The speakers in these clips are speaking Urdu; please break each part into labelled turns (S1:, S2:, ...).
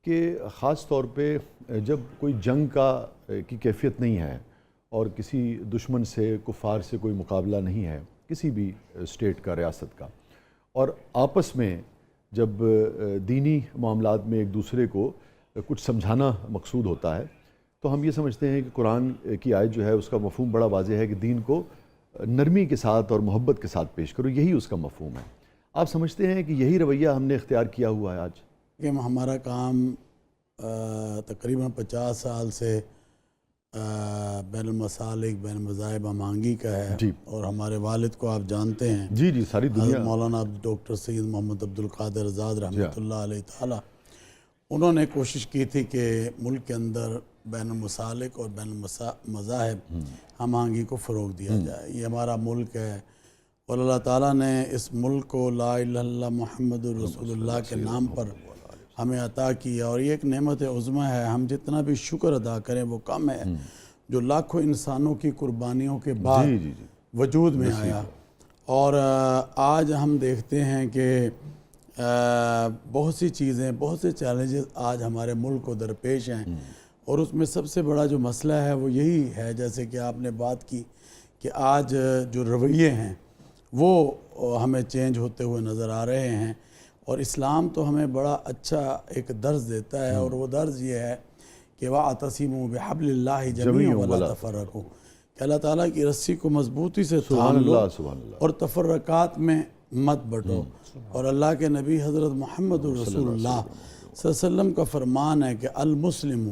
S1: کہ خاص طور پہ جب کوئی جنگ کی کیفیت نہیں ہے اور کسی دشمن سے کفار سے کوئی مقابلہ نہیں ہے کسی بھی اسٹیٹ کا ریاست کا، اور آپس میں جب دینی معاملات میں ایک دوسرے کو کچھ سمجھانا مقصود ہوتا ہے، تو ہم یہ سمجھتے ہیں کہ قرآن کی آیت جو ہے اس کا مفہوم بڑا واضح ہے کہ دین کو نرمی کے ساتھ اور محبت کے ساتھ پیش کرو، یہی اس کا مفہوم ہے۔ آپ سمجھتے ہیں کہ یہی رویہ ہم نے اختیار کیا ہوا ہے آج؟
S2: کہ ہمارا کام تقریباً 50 سال سے بین المسالک بین المذاہب ہم آہنگی کا ہے،
S1: جی،
S2: اور ہمارے والد کو آپ جانتے ہیں،
S1: جی ساری دنیا،
S2: حضرت مولانا ڈاکٹر سید محمد عبدالقادر آزاد رحمۃ اللہ علیہ تعالی، انہوں نے کوشش کی تھی کہ ملک کے اندر بین المسالک اور بین المذاہب ہم آہنگی کو فروغ دیا جائے۔ یہ ہمارا ملک ہے اور اللہ تعالیٰ نے اس ملک کو لا الہ الا اللہ محمد الرسول اللہ کے نام پر ہمیں عطا کیا، اور یہ ایک نعمت عظمی ہے۔ ہم جتنا بھی شکر ادا کریں وہ کم ہے، جو لاکھوں انسانوں کی قربانیوں کے بعد وجود میں آیا۔ اور آج ہم دیکھتے ہیں کہ بہت سی چیزیں، بہت سے چیلنجز آج ہمارے ملک کو درپیش ہیں، اور اس میں سب سے بڑا جو مسئلہ ہے وہ یہی ہے، جیسے کہ آپ نے بات کی کہ آج جو رویے ہیں وہ ہمیں چینج ہوتے ہوئے نظر آ رہے ہیں، اور اسلام تو ہمیں بڑا اچھا ایک درس دیتا ہے، اور وہ درس یہ ہے کہ وَاعْتَصِمُوا بِحَبْلِ اللَّهِ جَمِيعًا وَلَا تَفَرَّقُوا، کہ اللہ تعالیٰ کی رسی کو مضبوطی سے تھام لو اور تفرقات میں مت بٹو۔ اور اللہ کے نبی حضرت محمد رسول اللہ صلی اللہ علیہ وسلم کا فرمان ہے کہ المسلم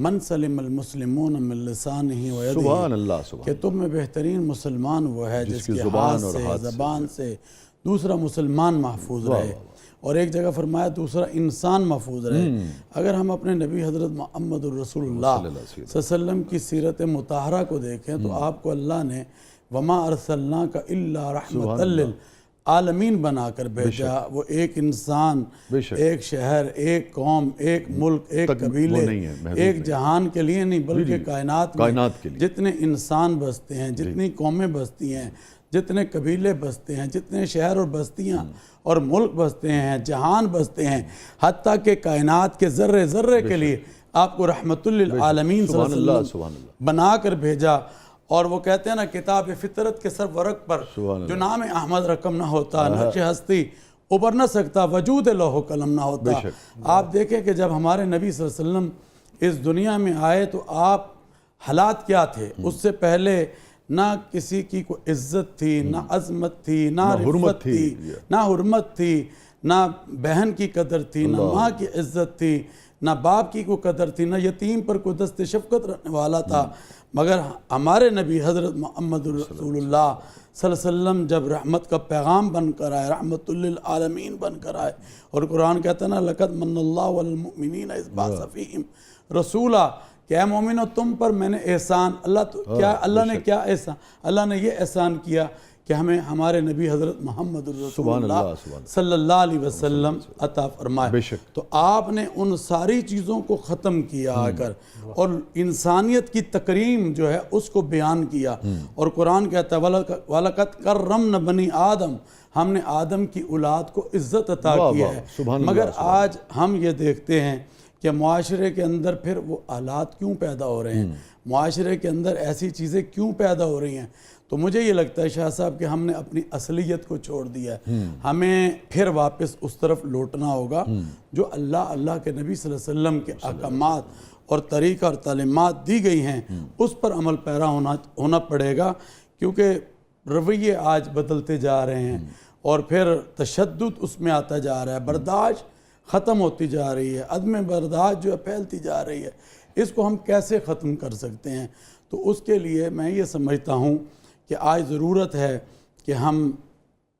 S2: من سلم المسلمون من لسانہ ویدہ، کہ تم میں بہترین مسلمان وہ ہے جس کے ہاتھ سے، زبان سے دوسرا مسلمان محفوظ رہے، اور ایک جگہ فرمایا دوسرا انسان محفوظ رہے۔ اگر ہم اپنے نبی حضرت محمد الرسول اللہ صلی اللہ علیہ وسلم کی سیرت مطہرہ کو دیکھیں تو آپ کو اللہ نے وما ارسلناک الا رحمۃ للعالمین بنا کر بھیجا۔ وہ ایک انسان، ایک شہر، ایک قوم، ایک ملک، ایک قبیلے، ایک جہان کے لیے نہیں بلکہ کائنات میں جتنے انسان بستے ہیں، جتنی قومیں بستی ہیں، جتنے قبیلے بستے ہیں، جتنے شہر اور بستیاں اور ملک بستے ہیں، جہان بستے ہیں، حتیٰ کہ کائنات کے ذرے ذرے کے لیے آپ کو رحمت للعالمین صلی اللہ علیہ وسلم بنا کر بھیجا۔ اور وہ کہتے ہیں نا، کتاب فطرت کے سر ورق پر جو نام احمد رقم نہ ہوتا، نقش ہستی ابھر نہ سکتا، وجود لوح و قلم نہ ہوتا۔ آپ دیکھیں کہ جب ہمارے نبی صلی اللہ علیہ وسلم اس دنیا میں آئے تو آپ حالات کیا تھے؟ اس سے پہلے نہ کسی کی کوئی عزت تھی، نہ عظمت تھی، نہ رفت تھی، نہ حرمت تھی، نہ بہن کی قدر تھی، نہ ماں کی عزت تھی، نہ باپ کی کوئی قدر تھی، نہ یتیم پر کوئی دست شفقت رکھنے والا تھا۔ مگر ہمارے نبی حضرت محمد رسول اللہ صلی اللہ علیہ وسلم جب رحمت کا پیغام بن کر آئے، رحمت للعالمین بن کر آئے، اور قرآن کہتا ہے نا لَقَدْ مَنَّ اللَّهُ عَلَى الْمُؤْمِنِينَ إِذْ بَعَثَ فِيهِمْ رَسُولًا، کہ اے مومنو تم پر میں نے احسان، اللہ نے کیا احسان؟ اللہ نے یہ احسان کیا کہ ہمیں ہمارے نبی حضرت محمد رسول اللہ صلی اللہ علیہ وسلم عطا فرمائے۔ تو آپ نے ان ساری چیزوں کو ختم کیا آ کر، اور انسانیت کی تکریم جو ہے اس کو بیان کیا، اور قرآن کہتا ہے وَلَقَدْ كَرَّمْنَا بَنِي آدم، ہم نے آدم کی اولاد کو عزت عطا کی ہے۔ مگر آج ہم یہ دیکھتے ہیں کہ معاشرے کے اندر پھر وہ حالات کیوں پیدا ہو رہے ہیں، معاشرے کے اندر ایسی چیزیں کیوں پیدا ہو رہی ہیں؟ تو مجھے یہ لگتا ہے شاہ صاحب کہ ہم نے اپنی اصلیت کو چھوڑ دیا ہے۔ ہمیں پھر واپس اس طرف لوٹنا ہوگا جو اللہ کے نبی صلی اللہ علیہ وسلم کے احکامات اور طریقہ اور تعلیمات دی گئی ہیں، اس پر عمل پیرا ہونا پڑے گا، کیونکہ رویے آج بدلتے جا رہے ہیں، اور پھر تشدد اس میں آتا جا رہا ہے، برداشت ختم ہوتی جا رہی ہے، عدم برداشت جو ہے پھیلتی جا رہی ہے۔ اس کو ہم کیسے ختم کر سکتے ہیں؟ تو اس کے لیے میں یہ سمجھتا ہوں کہ آج ضرورت ہے کہ ہم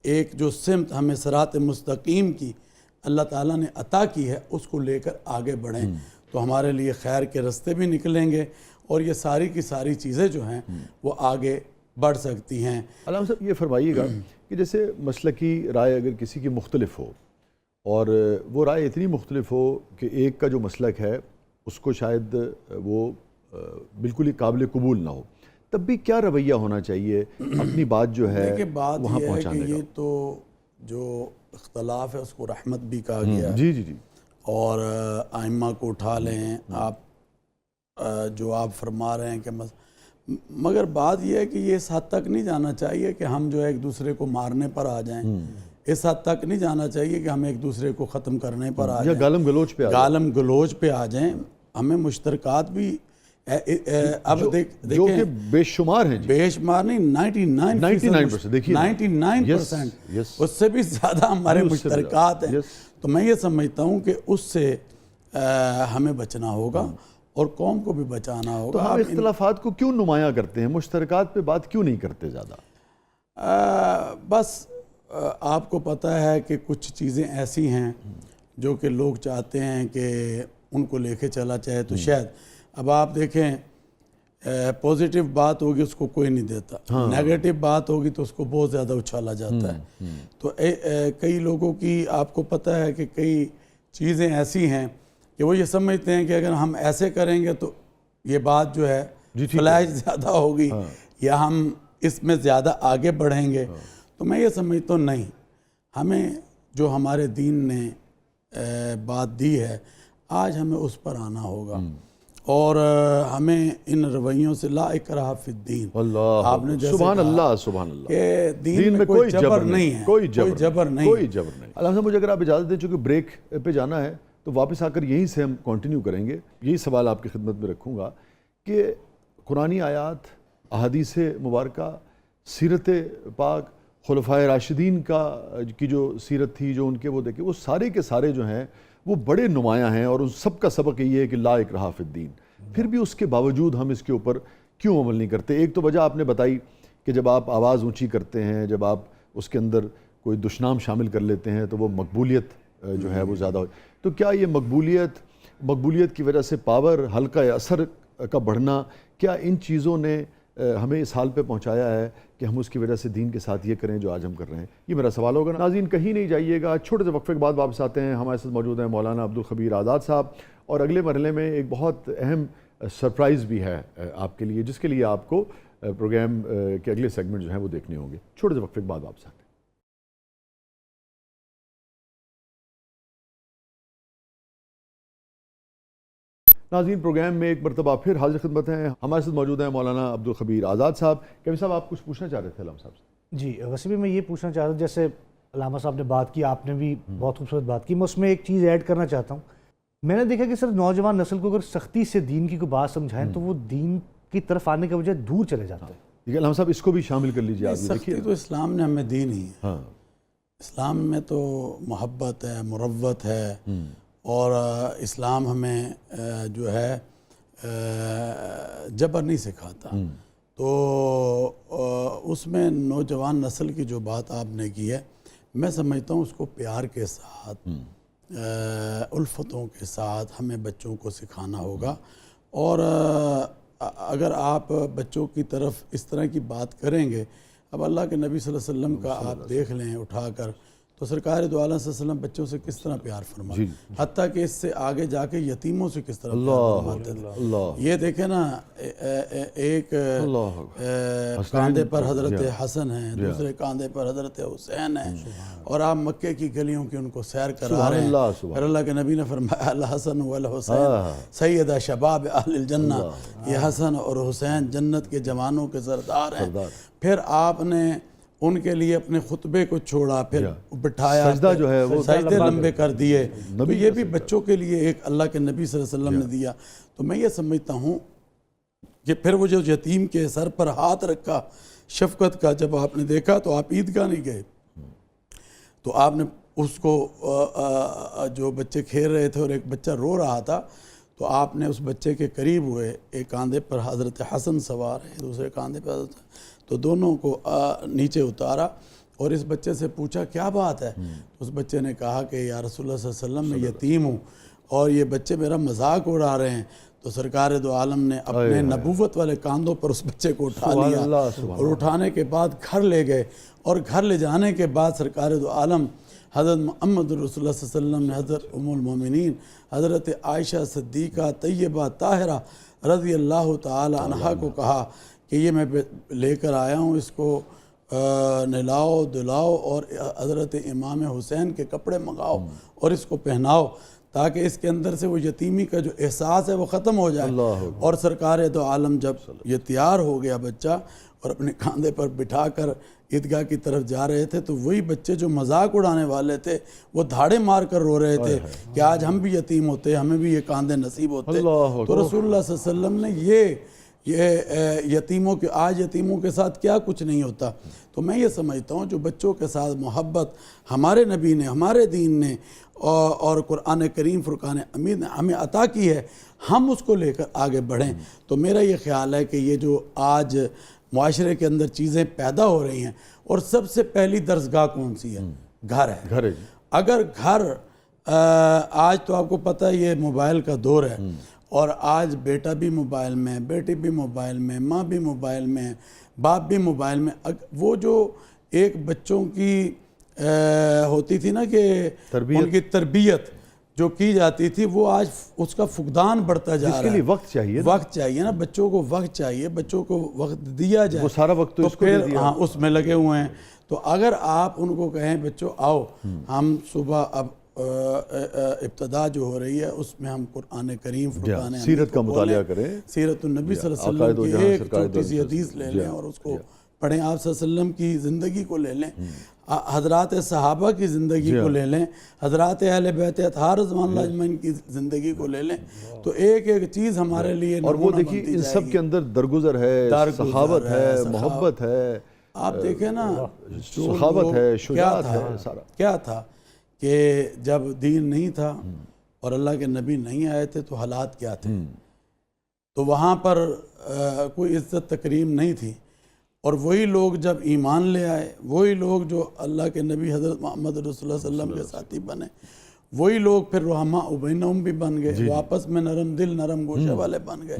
S2: ایک جو سمت ہمیں صراط مستقیم کی اللہ تعالیٰ نے عطا کی ہے اس کو لے کر آگے بڑھیں، تو ہمارے لیے خیر کے رستے بھی نکلیں گے، اور یہ ساری کی ساری چیزیں جو ہیں وہ آگے بڑھ سکتی ہیں۔
S1: علامہ صاحب یہ فرمائیے گا کہ جیسے مسلکی رائے اگر کسی کی مختلف ہو، اور وہ رائے اتنی مختلف ہو کہ ایک کا جو مسلک ہے اس کو شاید وہ بالکل ہی قابل قبول نہ ہو، تب بھی کیا رویہ ہونا چاہیے اپنی بات جو ہے وہاں پہنچانے کا؟
S2: یہ تو جو اختلاف ہے اس کو رحمت بھی کہا گیا،
S1: جی جی جی،
S2: اور ائمہ کو اٹھا لیں آپ جو آپ فرما رہے ہیں کہ مگر بات یہ ہے کہ یہ اس حد تک نہیں جانا چاہیے کہ ہم جو ہے ایک دوسرے کو مارنے پر آ جائیں، اس حد تک نہیں جانا چاہیے کہ ہم ایک دوسرے کو ختم کرنے پر آ جائیں،
S1: گالم گلوچ پہ
S2: گالم گلوچ پہ آ جائیں۔ ہمیں مشترکات بھی اب
S1: جو
S2: دیکھیں
S1: کہ بے شمار ہیں،
S2: بے شمار نہیں 99%
S1: دیکھیے
S2: 99% اس سے بھی زیادہ ہمارے مشترکات ہیں۔ تو میں یہ سمجھتا ہوں کہ اس سے ہمیں بچنا ہوگا اور قوم کو بھی بچانا ہوگا۔
S1: تو ہم اختلافات کو کیوں نمایاں کرتے ہیں، مشترکات پہ بات کیوں نہیں کرتے زیادہ؟
S2: بس آپ کو پتہ ہے کہ کچھ چیزیں ایسی ہیں جو کہ لوگ چاہتے ہیں کہ ان کو لے کے چلا چاہے تو شاید اب آپ دیکھیں پوزیٹیو بات ہوگی اس کو کوئی نہیں دیتا، نیگیٹو بات ہوگی تو اس کو بہت زیادہ اچھالا جاتا ہے۔ تو کئی لوگوں کی آپ کو پتہ ہے کہ کئی چیزیں ایسی ہیں کہ وہ یہ سمجھتے ہیں کہ اگر ہم ایسے کریں گے تو یہ بات جو ہے فلیش زیادہ ہوگی یا ہم اس میں زیادہ آگے بڑھیں گے۔ تو میں یہ سمجھتا ہوں نہیں، ہمیں جو ہمارے دین نے بات دی ہے آج ہمیں اس پر آنا ہوگا، اور ہمیں ان رویوں سے لا اکراہ فی الدین، آپ نے جیسے
S1: سبحان اللہ سبحان اللہ،
S2: کہ دین میں کوئی جبر نہیں ہے،
S1: کوئی جبر نہیں۔ علامہ صاحب مجھے اگر آپ اجازت دیں چونکہ بریک پہ جانا ہے تو واپس آ کر یہیں سے ہم کنٹینیو کریں گے۔ یہی سوال آپ کی خدمت میں رکھوں گا کہ قرآنی آیات، احادیث مبارکہ، سیرت پاک، خلفائے راشدین کی جو سیرت تھی، جو ان کے وہ دیکھے، وہ سارے کے سارے جو ہیں وہ بڑے نمایاں ہیں، اور ان سب کا سبق یہ ہے کہ لا اکراہ فی الدین۔ پھر بھی اس کے باوجود ہم اس کے اوپر کیوں عمل نہیں کرتے؟ ایک تو وجہ آپ نے بتائی کہ جب آپ آواز اونچی کرتے ہیں، جب آپ اس کے اندر کوئی دشنام شامل کر لیتے ہیں تو وہ مقبولیت جو ہے وہ زیادہ ہو۔ تو کیا یہ مقبولیت کی وجہ سے پاور، حلقہ اثر کا بڑھنا، کیا ان چیزوں نے ہمیں اس حال پہ پہنچایا ہے کہ ہم اس کی وجہ سے دین کے ساتھ یہ کریں جو آج ہم کر رہے ہیں؟ یہ میرا سوال ہوگا۔ ناظرین کہیں نہیں جائیے گا، چھوٹے سے وقفے کے بعد واپس آتے ہیں۔ ہمارے ساتھ موجود ہیں مولانا عبدالخبیر آزاد صاحب، اور اگلے مرحلے میں ایک بہت اہم سرپرائز بھی ہے آپ کے لیے، جس کے لیے آپ کو پروگرام کے اگلے سیگمنٹ جو ہیں وہ دیکھنے ہوں گے۔ چھوٹے سے وقفے کے بعد واپس آتے ہیں۔ ناظرین پروگرام میں ایک مرتبہ پھر حاضر خدمت ہیں۔ ہمارے ساتھ موجود ہیں مولانا عبدالخبیر آزاد صاحب۔ کیمی صاحب آپ کچھ پوچھنا چاہ رہے تھے علامہ صاحب سے؟
S3: جی ویسے بھی میں یہ پوچھنا چاہ رہا ہوں، جیسے علامہ صاحب نے بات کی، آپ نے بھی بہت خوبصورت بات کی، میں اس میں ایک چیز ایڈ کرنا چاہتا ہوں۔ میں نے دیکھا کہ سر نوجوان نسل کو اگر سختی سے دین کی کوئی بات سمجھائیں تو وہ دین کی طرف آنے کے بجائے دور چلے جاتے ہیں۔
S1: دیکھیے علامہ صاحب اس کو بھی شامل کر لیجیے۔
S2: سختی تو اسلام نے ہمیں دی نہیں ہے، اسلام میں تو محبت ہے، مروت ہے، اور اسلام ہمیں جو ہے جبر نہیں سکھاتا۔ تو اس میں نوجوان نسل کی جو بات آپ نے کی ہے، میں سمجھتا ہوں اس کو پیار کے ساتھ، الفتوں کے ساتھ ہمیں بچوں کو سکھانا ہوگا۔ اور اگر آپ بچوں کی طرف اس طرح کی بات کریں گے، اب اللہ کے نبی صلی اللہ علیہ وسلم کا آپ دیکھ لیں اٹھا کر، تو سرکار دو عالم صلی اللہ علیہ وسلم بچوں سے کس طرح پیار فرماتے، حتیٰ کہ اس سے آگے جا کے یتیموں سے کس طرح پیار فرماتے تھے۔ یہ دیکھیں نا، ایک کاندھے پر حضرت حسن ہیں، دوسرے کاندھے پر حضرت حسین ہیں، اور آپ مکے کی گلیوں کی ان کو سیر کرا رہے ہیں، اور اللہ کے نبی نے فرمایا الحسن والحسین سیدہ شباب اہل الجنہ، یہ حسن اور حسین جنت کے جوانوں کے سردار ہیں۔ پھر آپ نے ان کے لیے اپنے خطبے کو چھوڑا، پھر بٹھایا،
S1: سجدہ جو ہے وہ
S2: سجدے لمبے کر دیے، تو یہ بھی بچوں کے لیے ایک اللہ کے نبی صلی اللہ علیہ وسلم نے دیا۔ تو میں یہ سمجھتا ہوں کہ پھر وہ جو یتیم کے سر پر ہاتھ رکھا شفقت کا، جب آپ نے دیکھا تو آپ عیدگاہ نہیں گئے، تو آپ نے اس کو جو بچے کھیل رہے تھے اور ایک بچہ رو رہا تھا، تو آپ نے اس بچے کے قریب ہوئے، ایک کاندھے پر حضرت حسن سوار ہے، دوسرے کاندھے پر حضرت، تو دونوں کو نیچے اتارا اور اس بچے سے پوچھا کیا بات ہے؟ اس بچے نے کہا کہ یا رسول اللہ صلی اللہ علیہ وسلم میں یتیم ہوں اور یہ بچے میرا مذاق اڑا رہے ہیں۔ تو سرکار دو عالم نے اپنے نبوت والے کاندھوں پر اس بچے کو اٹھا لیا، اور اٹھانے کے بعد گھر لے گئے، اور گھر لے جانے کے بعد سرکار دو عالم حضرت محمد رسول اللہ صلی اللہ علیہ وسلم نے حضرت ام المومنین حضرت عائشہ صدیقہ طیبہ طاہرہ رضی اللہ تعالی عنہا کو کہا کہ یہ میں لے کر آیا ہوں، اس کو نلاؤ دلاؤ اور حضرت امام حسین کے کپڑے منگاؤ اور اس کو پہناؤ، تاکہ اس کے اندر سے وہ یتیمی کا جو احساس ہے وہ ختم ہو جائے. اور سرکار دو عالم جب یہ تیار ہو گیا بچہ اور اپنے کاندھے پر بٹھا کر عیدگاہ کی طرف جا رہے تھے تو وہی بچے جو مذاق اڑانے والے تھے وہ دھاڑے مار کر رو رہے تھے کہ آج ہم بھی یتیم ہوتے، ہمیں بھی یہ کاندھے نصیب ہوتے. تو رسول اللہ صلی اللہ علیہ وسلم نے یہ یتیموں کے آج یتیموں کے ساتھ کیا کچھ نہیں ہوتا. تو میں یہ سمجھتا ہوں جو بچوں کے ساتھ محبت ہمارے نبی نے، ہمارے دین نے اور قرآن کریم فرقان حمید نے ہمیں عطا کی ہے، ہم اس کو لے کر آگے بڑھیں. تو میرا یہ خیال ہے کہ یہ جو آج معاشرے کے اندر چیزیں پیدا ہو رہی ہیں، اور سب سے پہلی درسگاہ کون سی ہے؟ گھر ہے. اگر گھر آج تو آپ کو پتہ ہے یہ موبائل کا دور ہے، اور آج بیٹا بھی موبائل میں، بیٹی بھی موبائل میں، ماں بھی موبائل میں، باپ بھی موبائل میں. وہ جو ایک بچوں کی ہوتی تھی نا کہ ان کی تربیت جو کی جاتی تھی، وہ آج اس کا فقدان بڑھتا جا رہا ہے.
S1: اس کے لیے وقت چاہیے،
S2: وقت چاہیے نا، بچوں کو وقت چاہیے، بچوں کو وقت دیا جائے.
S1: وہ سارا وقت تو اس کو دے دیا.
S2: ہاں اس میں لگے ہوئے ہیں. تو اگر آپ ان کو کہیں بچوں آؤ ہم صبح اب ابتدا جو ہو رہی ہے اس میں ہم قرآن کریم فرقان حمید
S1: سیرت کا مطالعہ کریں،
S2: سیرت النبی صلی اللہ علیہ وسلم کی ایک چھوٹی سی حدیث لے لیں اور اس کو پڑھیں. آپ صلی اللہ علیہ وسلم کی زندگی کو لے لیں، حضرات صحابہ کی زندگی کو لے لیں، حضرات اہل بیت اطہار رضوان اللہ اجمعین کی زندگی کو لے لیں. تو ایک ایک چیز ہمارے لیے
S1: اور وہ دیکھیے ان سب کے اندر درگزر ہے، سخاوت ہے، محبت ہے.
S2: آپ دیکھیں نا
S1: سخاوت ہے، شجاعت ہے. سارا
S2: کیا تھا کہ جب دین نہیں تھا اور اللہ کے نبی نہیں آئے تھے تو حالات کیا تھے. تو وہاں پر کوئی عزت تکریم نہیں تھی، اور وہی لوگ جب ایمان لے آئے، وہی لوگ جو اللہ کے نبی حضرت محمد رسول اللہ صلی اللہ علیہ وسلم کے ساتھی بنے، وہی لوگ پھر رحماء بینہم بھی بن گئے، وہ آپس میں نرم دل نرم گوشے والے بن گئے.